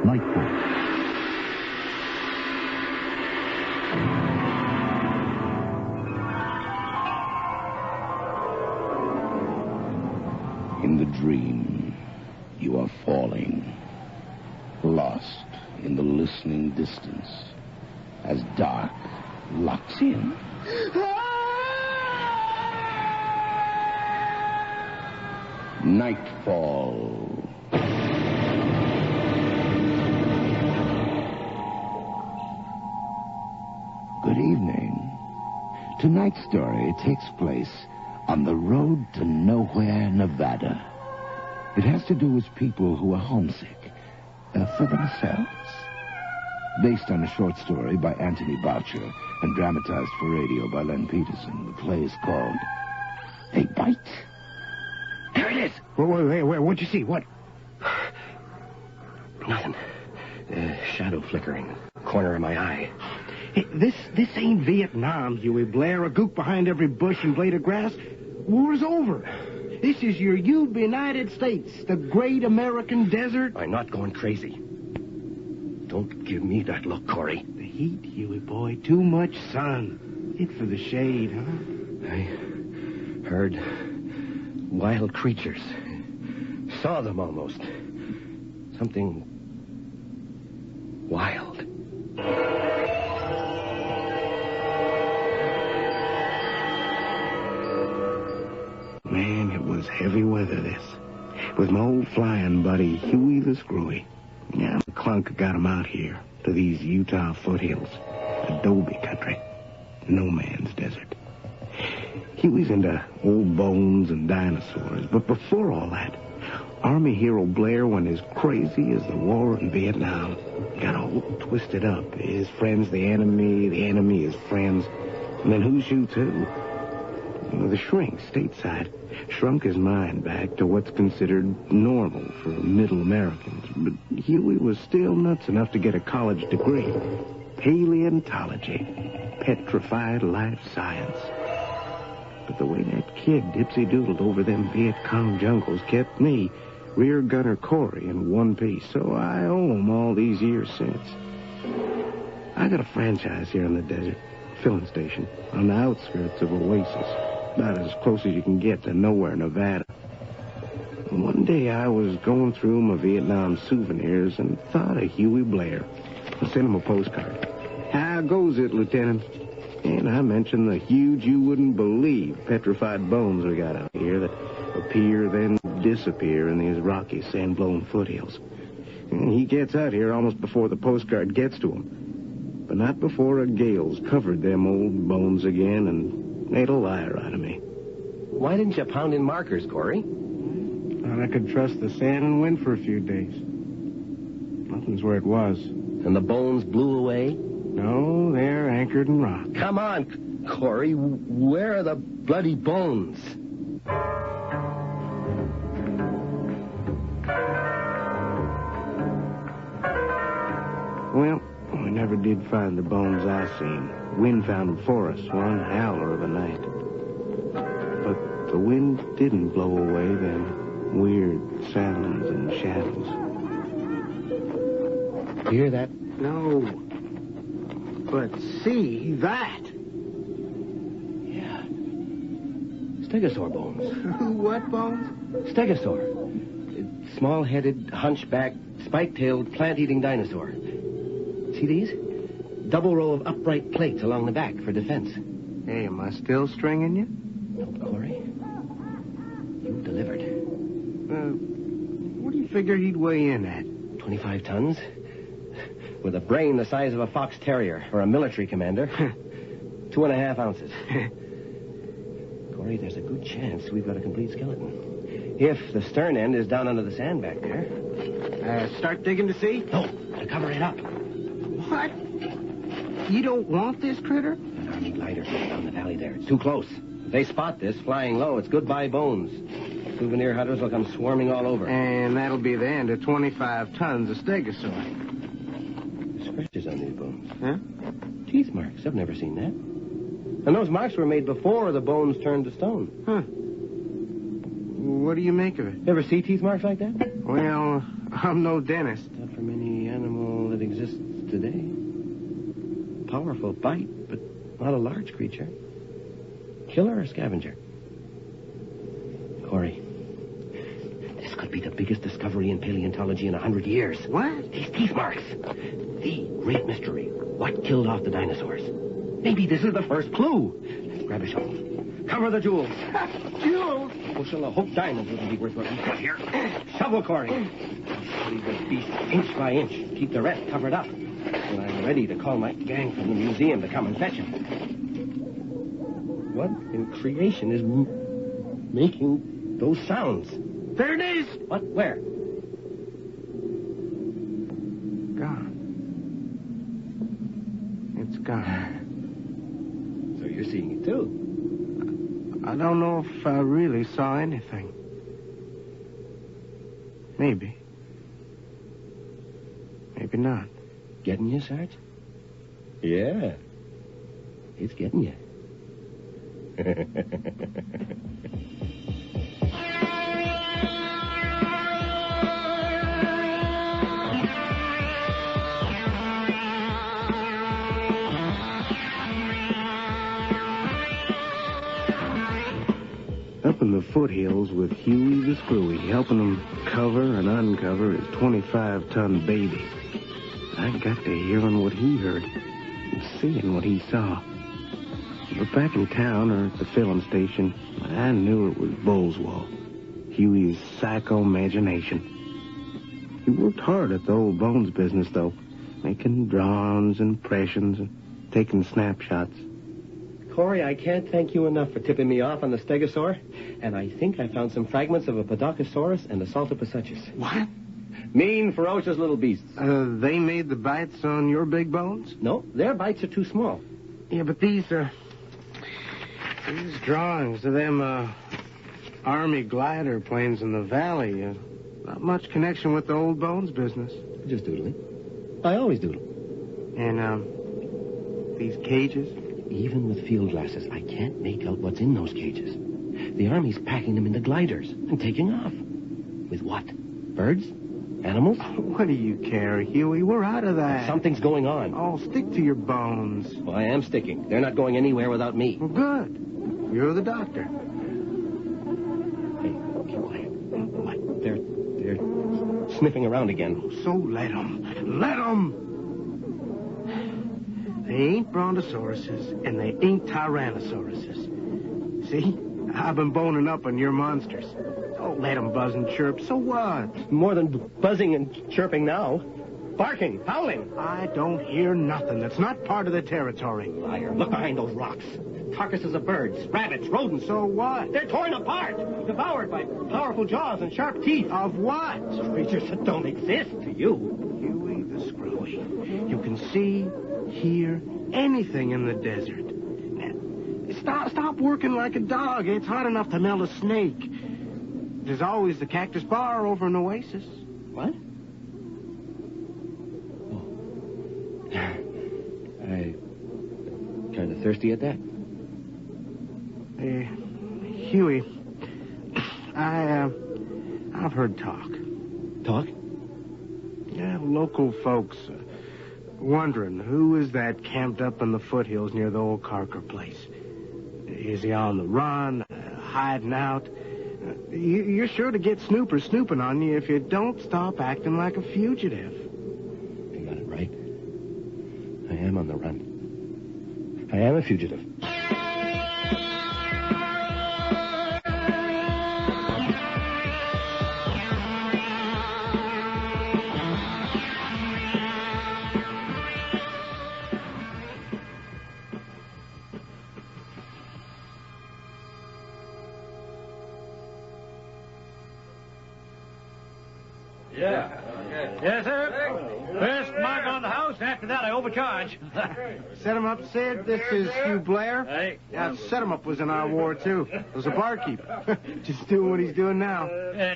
Nightfall. In the dream, you are falling, lost in the listening distance, as dark locks in. Nightfall. Good evening. Tonight's story takes place on the road to nowhere, Nevada. It has to do with people who are homesick for themselves. Based on a short story by Anthony Boucher and dramatized for radio by Len Peterson. The play is called A Bite. There it is. Wait, what'd you see? What? Nothing. Shadow flickering. Corner of my eye. Hey, this ain't Vietnam, Huey Blair. A gook behind every bush and blade of grass. War's over. This is your United States, the great American desert. I'm not going crazy. Don't give me that look, Corey. The heat, Huey boy. Too much sun. Hit for the shade, huh? I heard wild creatures. Saw them almost. Something wild. Man, it was heavy weather, this. With my old flying buddy, Huey the Screwy. Yeah, the clunk got him out here to these Utah foothills. Adobe country. No man's desert. Huey's into old bones and dinosaurs. But before all that, Army hero Blair went as crazy as the war in Vietnam. Got all twisted up. His friend's the enemy his friends. And then who shoots who? Well, the shrink stateside shrunk his mind back to what's considered normal for middle Americans. But Huey was still nuts enough to get a college degree. Paleontology. Petrified life science. But the way that kid dipsy-doodled over them Viet Cong jungles kept me, rear gunner Corey, in one piece. So I owe him all these years since. I got a franchise here in the desert. Filling station on the outskirts of Oasis. About as close as you can get to nowhere, Nevada. And one day I was going through my Vietnam souvenirs and thought of Huey Blair. I sent him a postcard. How goes it, Lieutenant? And I mentioned the huge, you wouldn't believe, petrified bones we got out here that appear then disappear in these rocky, sand-blown foothills. And he gets out here almost before the postcard gets to him. But not before a gale's covered them old bones again and made a liar out of me. Why didn't you pound in markers, Corey? Thought I could trust the sand and wind for a few days. Nothing's where it was. And the bones blew away? No, they're anchored in rock. Come on, Corey. Where are the bloody bones? Well, we never did find the bones I seen. Wind found them for us one howler of a night. But the wind didn't blow away them weird sounds and shadows. Hear that? No. But see that? Yeah. Stegosaur bones. What bones? Stegosaur. Small-headed, hunchback, spike-tailed, plant-eating dinosaur. See these? Double row of upright plates along the back for defense. Hey, am I still stringing you? No, Corey. You delivered. What do you figure he'd weigh in at? 25 tons. With a brain the size of a fox terrier or a military commander. 2.5 ounces. Corey, there's a good chance we've got a complete skeleton. If the stern end is down under the sand back there. Start digging to see? No, to cover it up. What? You don't want this critter? An army glider down the valley there. It's too close. If they spot this flying low, it's goodbye bones. Souvenir hunters will come swarming all over. And that'll be the end of 25 tons of stegosaur. Scratches on these bones. Huh? Teeth marks. I've never seen that. And those marks were made before the bones turned to stone. Huh. What do you make of it? You ever see teeth marks like that? Well, I'm no dentist. Not from any animal that exists today. Powerful bite, but not a large creature. Killer or scavenger? Corey, this could be the biggest discovery in paleontology in 100 years. What? These teeth marks. The great mystery. What killed off the dinosaurs? Maybe this is the first clue. Let's grab a shovel. Cover the jewels. Jewels? Bushel of hope diamonds wouldn't be worth what we got here. Shovel, Corey. Study the beast inch by inch. Keep the rest covered up. When I'm ready to call my gang from the museum to come and fetch him. What in creation is making those sounds? There it is! What? Where? Gone. It's gone. So you're seeing it, too? I don't know if I really saw anything. Maybe. Maybe not. Getting you, Sarge? Yeah. It's getting you. Up in the foothills with Huey the Screwy, helping him cover and uncover his 25-ton baby. I got to hearing what he heard and seeing what he saw. But back in town or at the filling station, I knew it was Bullswall, Huey's psycho imagination. He worked hard at the old bones business, though, making drawings, impressions, and taking snapshots. Corey, I can't thank you enough for tipping me off on the stegosaur. And I think I found some fragments of a Podokesaurus and a Saltopithecus. What? Mean, ferocious little beasts. They made the bites on your big bones? No, their bites are too small. Yeah, but these drawings of them, Army glider planes in the valley, not much connection with the old bones business. Just doodling. I always doodle. And, these cages? Even with field glasses, I can't make out what's in those cages. The Army's packing them into gliders and taking off. With what? Birds? Animals? What do you care, Huey? We're out of that. Something's going on. Oh, stick to your bones. Well, I am sticking. They're not going anywhere without me. Well, good. You're the doctor. Hey, keep quiet. What? They're sniffing around again. So let them. Let them! They ain't brontosauruses, and they ain't tyrannosauruses. See? I've been boning up on your monsters. Don't let them buzz and chirp. So what? More than buzzing and chirping now. Barking, howling. I don't hear nothing. That's not part of the territory. Liar. Look behind those rocks. Carcasses of birds, rabbits, rodents. So what? They're torn apart, devoured by powerful jaws and sharp teeth. Of what? Creatures that don't exist to you. Huey the Screwy. You can see, hear anything in the desert. Now, stop working like a dog. It's hot enough to melt a snake. There's always the Cactus Bar over in Oasis. What? Oh. I kind of thirsty at that. Huey, I've heard talk. Talk? Yeah, local folks wondering who is that camped up in the foothills near the old Carker place. Is he on the run, hiding out? You're sure to get snoopers snooping on you if you don't stop acting like a fugitive. You got it right. I am on the run. I am a fugitive. Yes, sir. First mark on the house, and after that I overcharge. Set him up, Sid. This is Hugh Blair. Hey. Yeah, Set him up was in our war, too. Was a barkeeper. Just doing what he's doing now.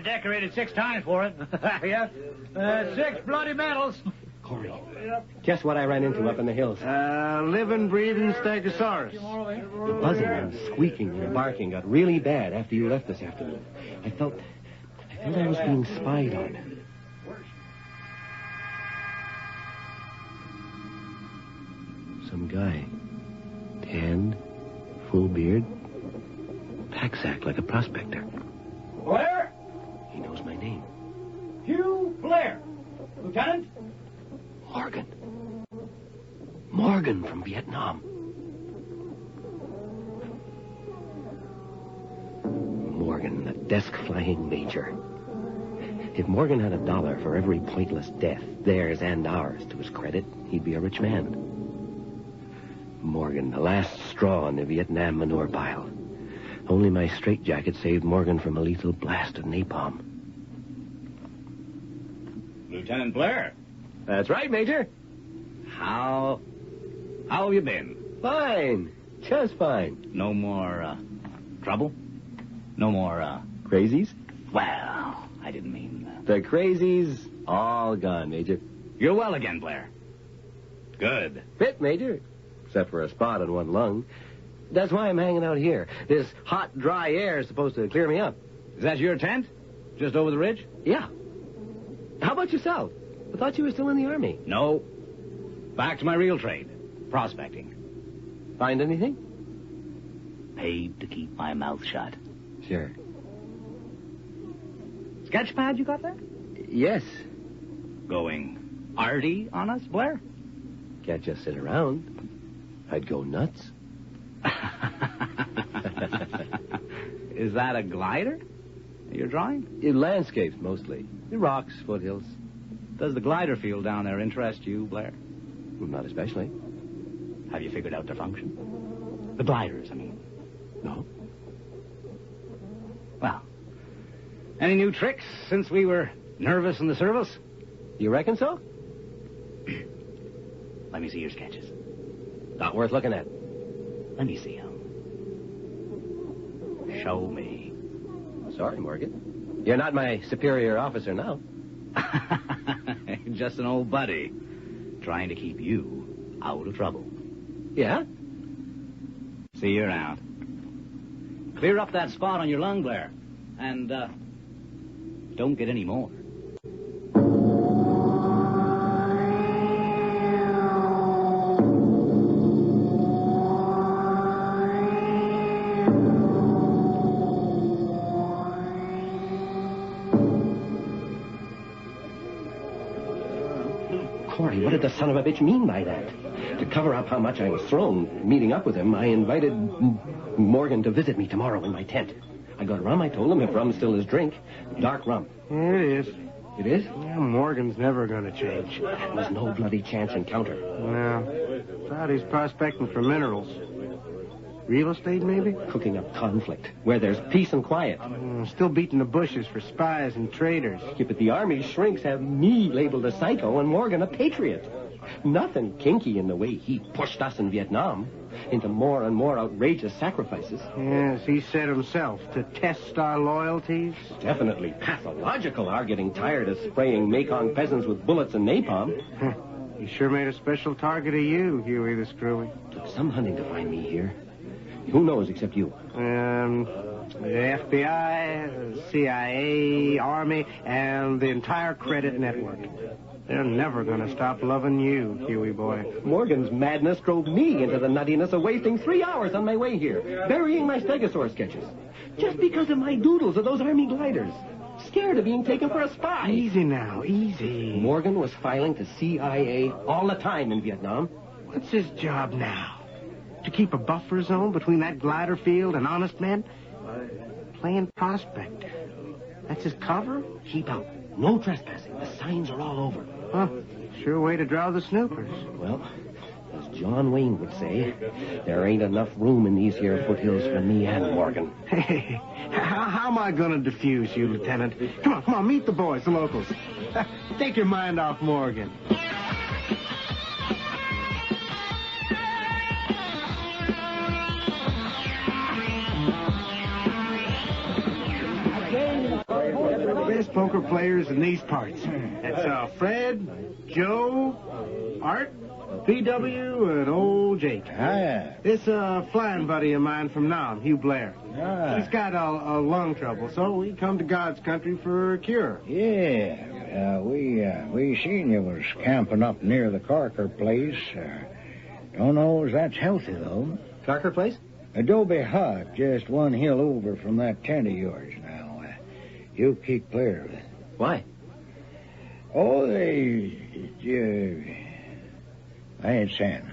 Decorated 6 times for it. Yeah. 6 bloody medals. Corey, guess what I ran into up in the hills? Living, breathing stegosaurus. The buzzing and squeaking and barking got really bad after you left this afternoon. I felt I was being spied on. Some guy. Tanned, full beard, pack-sack like a prospector. Blair? He knows my name. Hugh Blair. Lieutenant? Morgan. Morgan from Vietnam. Morgan, the desk-flying major. If Morgan had $1 for every pointless death, theirs and ours, to his credit, he'd be a rich man. Morgan, the last straw in the Vietnam manure pile. Only my straitjacket saved Morgan from a lethal blast of napalm. Lieutenant Blair. That's right, Major. How have you been? Fine. Just fine. No more, trouble? No more, Crazies? Well, I didn't mean... The crazies, all gone, Major. You're well again, Blair. Good. Fit, Major. Except for a spot on one lung. That's why I'm hanging out here. This hot, dry air is supposed to clear me up. Is that your tent? Just over the ridge? Yeah. How about yourself? I thought you were still in the Army. No. Back to my real trade. Prospecting. Find anything? Paid to keep my mouth shut. Sure. Sketch pad you got there? Yes. Going arty on us, Blair? Can't just sit around. I'd go nuts. Is that a glider you're drawing? Landscapes, mostly. Rocks, foothills. Does the glider field down there interest you, Blair? Well, not especially. Have you figured out their function? The gliders, I mean. No. Well, any new tricks since we were nervous in the service? You reckon so? Let me see your sketches. Not worth looking at. Let me see them. Show me. Sorry, Morgan. You're not my superior officer now. Just an old buddy. Trying to keep you out of trouble. Yeah? See you around. Clear up that spot on your lung, Blair. And, don't get any more. Corey, what did the son of a bitch mean by that? To cover up how much I was thrown meeting up with him, I invited Morgan to visit me tomorrow in my tent. I got rum, I told him, if rum's still his drink. Dark rum. It is. It is? Yeah, Morgan's never going to change. That was no bloody chance encounter. Well, thought he's prospecting for minerals. Real estate, maybe? Cooking up conflict, where there's peace and quiet. Still beating the bushes for spies and traitors. Yeah, but the Army shrinks have me labeled a psycho and Morgan a patriot. Nothing kinky in the way he pushed us in Vietnam into more and more outrageous sacrifices. Yes, he said himself, to test our loyalties. Definitely pathological, our getting tired of spraying Mekong peasants with bullets and napalm. He sure made a special target of you, Huey the Screwy. Took some hunting to find me here. Who knows except you? The FBI, CIA, Army, and the entire credit network. They're never going to stop loving you, Huey boy. Morgan's madness drove me into the nuttiness of wasting 3 hours on my way here, burying my stegosaur sketches. Just because of my doodles of those Army gliders. Scared of being taken for a spy. Easy now, easy. Morgan was filing to CIA all the time in Vietnam. What's his job now? To keep a buffer zone between that glider field and honest men? Playing prospector. That's his cover? Keep out. No trespassing. The signs are all over. Huh. Sure way to draw the snoopers. Well, as John Wayne would say, there ain't enough room in these here foothills for me and Morgan. Hey, how am I going to defuse you, Lieutenant? Come on, meet the boys, the locals. Take your mind off Morgan. poker players in these parts. That's Fred, Joe, Art, P.W., and old Jake. Yeah. This flying buddy of mine from Nam, Hugh Blair. Ah. He's got a lung trouble, so we come to God's country for a cure. Yeah. We seen you was camping up near the Carker place. Don't know as that's healthy, though. Carker place? Adobe hut, just one hill over from that tent of yours now. You keep clear of it. Why? Oh, I ain't saying.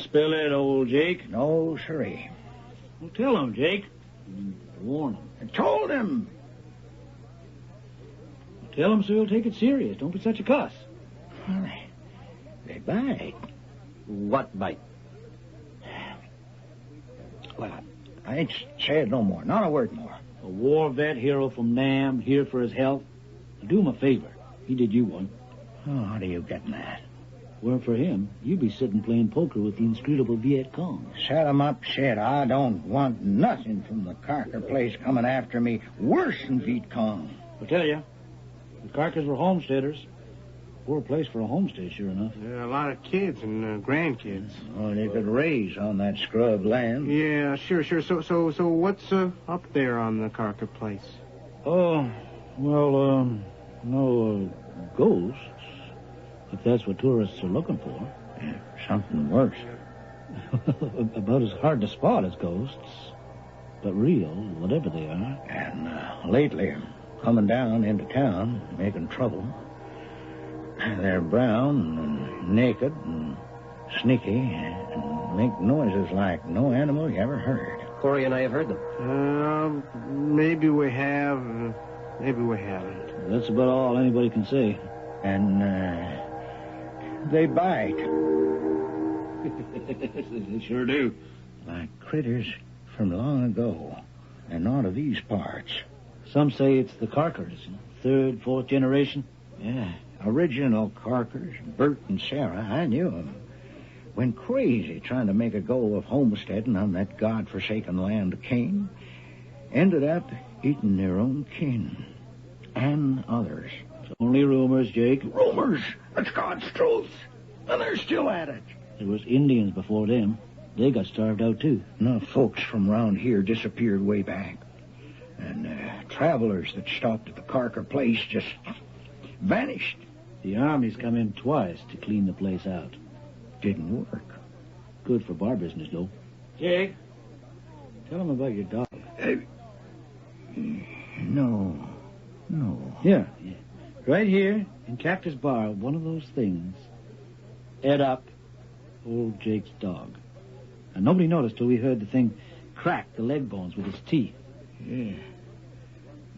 Spill it, old Jake. No, sirree. Well, tell him, Jake. Warn him. I told him. Tell him so he'll take it serious. Don't be such a cuss. Well, they bite. What bite? Well, I ain't said no more. Not a word more. A war vet hero from Nam, here for his health. Do him a favor. He did you one. Oh, how do you get that? Weren't for him, you'd be sitting playing poker with the inscrutable Viet Cong. Set 'em up, shit. I don't want nothing from the Carker place coming after me worse than Viet Cong. I'll tell you, the Carkers were homesteaders. Poor place for a homestead, sure enough. There are a lot of kids and grandkids. Oh, they could raise on that scrub land. Yeah, sure. So what's up there on the Carker place? Oh, well, no ghosts, if that's what tourists are looking for. Yeah, something worse. About as hard to spot as ghosts, but real, whatever they are. And lately, coming down into town, making trouble. They're brown and naked and sneaky and make noises like no animal you ever heard. Corey and I have heard them. Maybe we have, maybe we haven't. That's about all anybody can say. And they bite. They sure do. Like critters from long ago, and not of these parts. Some say it's the Carkers, third, fourth generation. Yeah, original Carkers, Bert and Sarah, I knew them. Went crazy trying to make a go of homesteading on that godforsaken land of Cain. Ended up eating their own kin. And others. It's only rumors, Jake. Rumors? That's God's truth. And they're still at it. There was Indians before them. They got starved out, too. Enough folks from around here disappeared way back. And travelers that stopped at the Carker place just vanished. The Army's come in twice to clean the place out. Didn't work. Good for bar business, though. Jake, tell him about your dog. No. Yeah. Right here in Cactus Bar, one of those things. Ed up, old Jake's dog. And nobody noticed till we heard the thing crack the leg bones with its teeth. Yeah.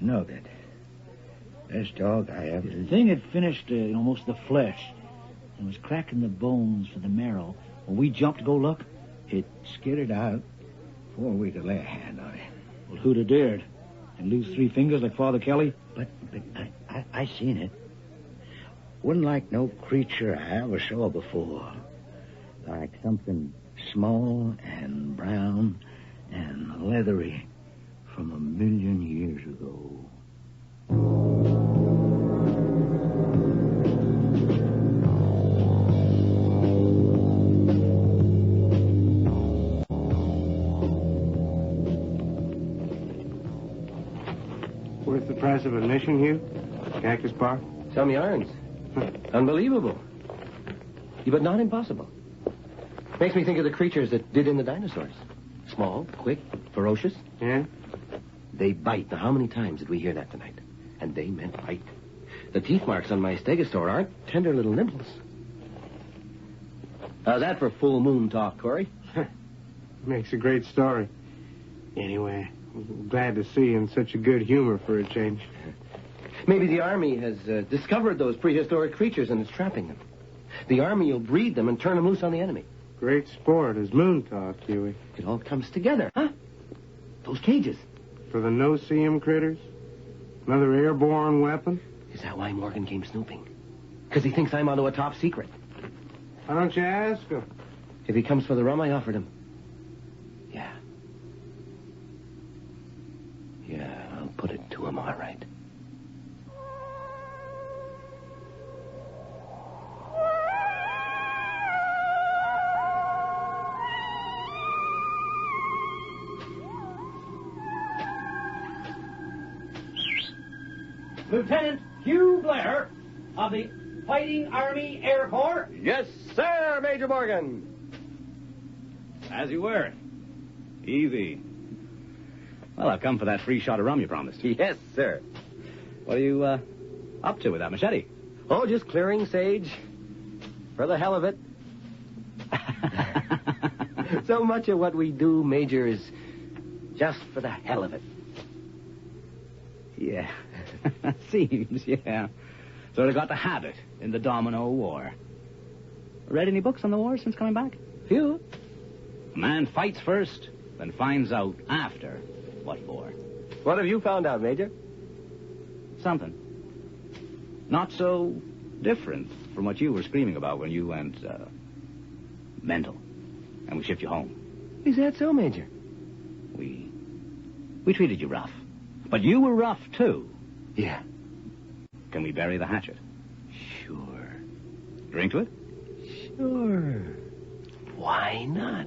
Noted. Best dog I ever... The thing had finished almost the flesh and was cracking the bones for the marrow. When we jumped to go look, It skidded out before we could lay a hand on it. well, who'd have dared? And lose 3 fingers like Father Kelly? But I seen it. Wasn't like no creature I ever saw before. Like something small and brown and leathery from 1,000,000 years ago. Worth the price of admission, Hugh? Cactus Bar? Some yarns. Unbelievable. But not impossible. Makes me think of the creatures that did in the dinosaurs. Small, quick, ferocious. Yeah? They bite. Now, how many times did we hear that tonight? And they meant bite. The teeth marks on my stegosaur aren't tender little nibbles. How's that for full moon talk, Corey? Makes a great story. Anyway, I'm glad to see you in such a good humor for a change. Maybe the Army has discovered those prehistoric creatures and is trapping them. The Army will breed them and turn them loose on the enemy. Great sport is moon talk, Huey. It all comes together, huh? Those cages. For the no-see-em critters? Another airborne weapon? Is that why Morgan came snooping? Because he thinks I'm onto a top secret. Why don't you ask him? If he comes for the rum I offered him. Yeah, I'll put it to him all right. Lieutenant Hugh Blair of the Fighting Army Air Corps. Yes, sir, Major Morgan. As you were. Easy. Well, I've come for that free shot of rum you promised. Yes, sir. What are you up to with that machete? Oh, just clearing sage. For the hell of it. So much of what we do, Major, is just for the hell of it. Yeah. Seems, yeah. Sort of got the habit in the Domino War. Read any books on the war since coming back? Few. A man fights first, then finds out after what for. What have you found out, Major? Something. Not so different from what you were screaming about when you went, mental. And we shipped you home. Is that so, Major? We treated you rough. But you were rough, too. Yeah. Can we bury the hatchet? Sure. Drink to it? Sure. Why not?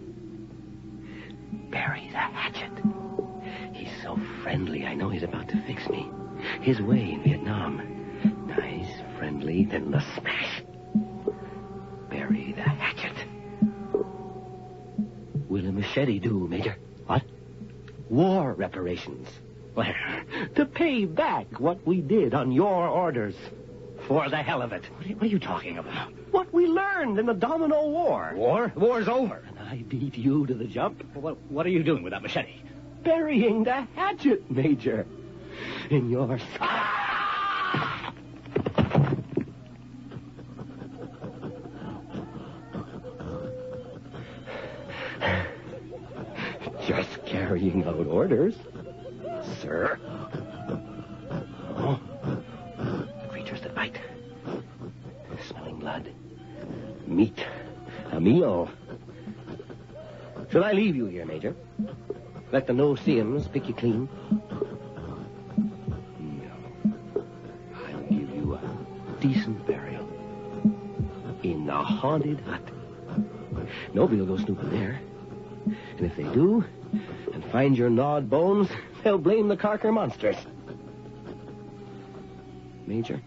Bury the hatchet. He's so friendly, I know he's about to fix me. His way in Vietnam. Nice, friendly, then the smash. Bury the hatchet. Will a machete do, Major? What? War reparations. Where? To pay back what we did on your orders. For the hell of it. What are you talking about? What we learned in the Domino War. War? War's over. And I beat you to the jump. What are you doing with that machete? Burying the hatchet, Major. In your... Just carrying out orders, sir. Oh, creatures that bite. Smelling blood. Meat. A meal. Should I leave you here, Major? Let the no-see-ems pick you clean? No. I'll give you a decent burial. In the haunted hut. Nobody will go snooping there. And if they do, and find your gnawed bones, they'll blame the Carker monsters. Major,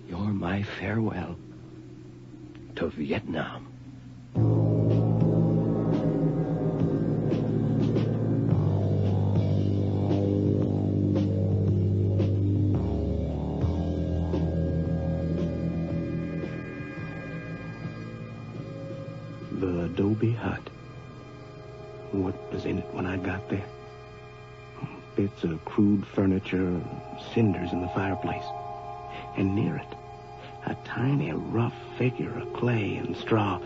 you're my farewell to Vietnam. The adobe hut. What was in it when I got there? Bits of crude furniture, cinders in the fireplace. And near it, a tiny rough figure of clay and straw,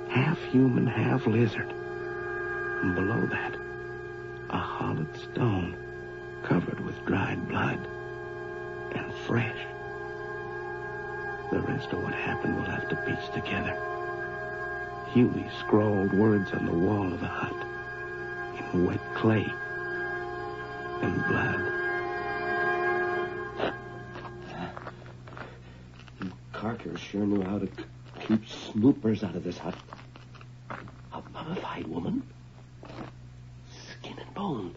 half human, half lizard. And below that, a hollowed stone covered with dried blood and fresh. The rest of what happened we'll have to piece together. Huey scrawled words on the wall of the hut in wet clay and blood. Carker sure knew how to keep snoopers out of this hut. A mummified woman? Skin and bone.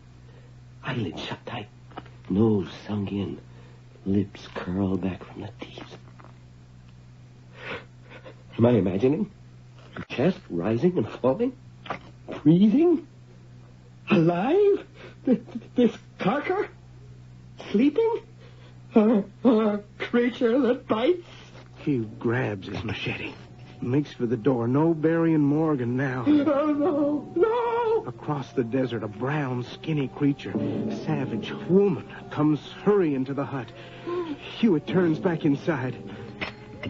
Eyelids shut tight. Nose sunk in. Lips curled back from the teeth. Am I imagining? Her chest rising and falling? Breathing? Alive? This Carker? Sleeping? A creature that bites? Hugh grabs his machete, makes for the door. No burying Morgan now. Oh, no! Across the desert, a brown, skinny creature, savage woman, comes hurrying to the hut. Hewitt turns back inside,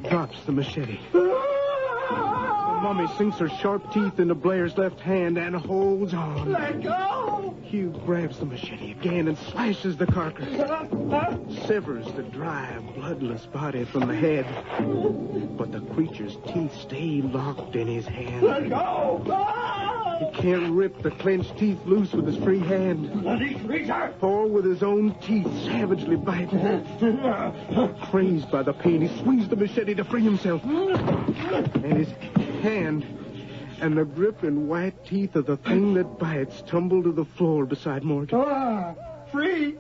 drops the machete. The mummy sinks her sharp teeth into Blair's left hand and holds on. Let go! Hugh grabs the machete again and slashes the carcass. Severs the dry, bloodless body from the head. But the creature's teeth stay locked in his hand. Let go! He can't rip the clenched teeth loose with his free hand. Bloody creature! Or with his own teeth savagely bite. Crazed by the pain, he swings the machete to free himself. And his hand and the gripping white teeth of the thing that bites tumble to the floor beside Morgan. Free!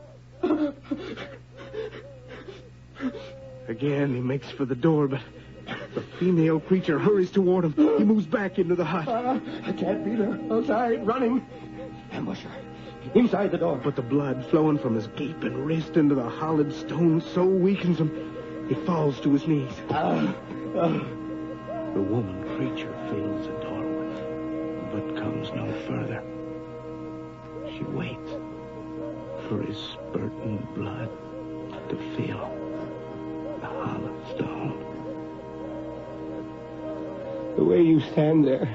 Again, he makes for the door, but the female creature hurries toward him. He moves back into the hut. I can't beat her. Outside, running. Ambush her. Inside the door. But the blood flowing from his gaping wrist into the hollowed stone so weakens him, he falls to his knees. The woman creature fills the doorway, but comes no further. She waits for his spurting blood to fill the hollow stone. The way you stand there,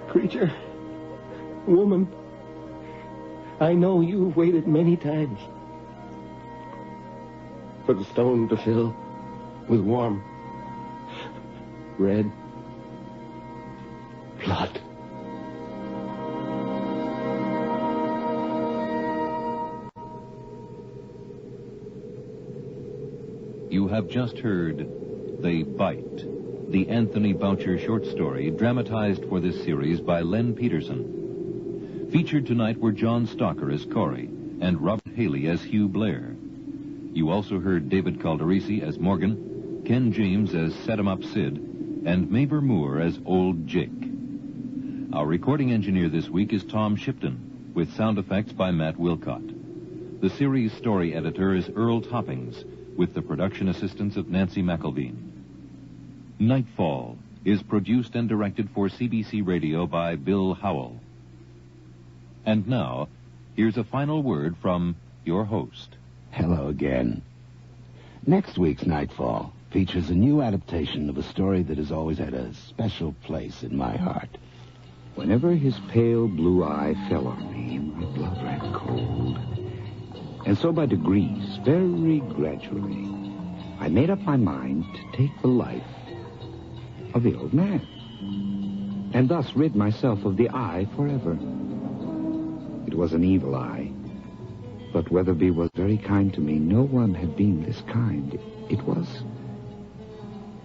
creature, woman, I know you've waited many times for the stone to fill with warm, red blood. You have just heard They Bite, the Anthony Boucher short story dramatized for this series by Len Peterson. Featured tonight were John Stalker as Corey and Robert Haley as Hugh Blair. You also heard David Calderisi as Morgan, Ken James as Set-em-up Sid, and Mabel Moore as Old Jake. Our recording engineer this week is Tom Shipton, with sound effects by Matt Wilcott. The series story editor is Earl Toppings, with the production assistance of Nancy McElveen. Nightfall is produced and directed for CBC Radio by Bill Howell. And now, here's a final word from your host. Hello again. Next week's Nightfall features a new adaptation of a story that has always had a special place in my heart. Whenever his pale blue eye fell on me, my blood ran cold. And so by degrees, very gradually, I made up my mind to take the life of the old man, and thus rid myself of the eye forever. It was an evil eye, but Weatherby was very kind to me. No one had been this kind. It was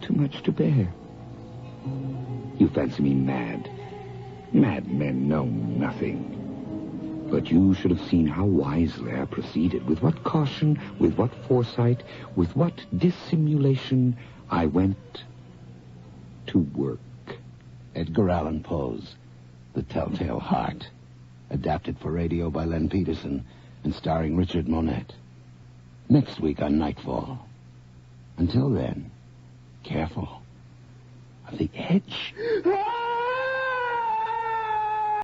too much to bear. You fancy me mad. Mad men know nothing. But you should have seen how wisely I proceeded, with what caution, with what foresight, with what dissimulation I went to work. Edgar Allan Poe's The Telltale Heart, adapted for radio by Len Peterson and starring Richard Monette. Next week on Nightfall. Until then, careful of the edge.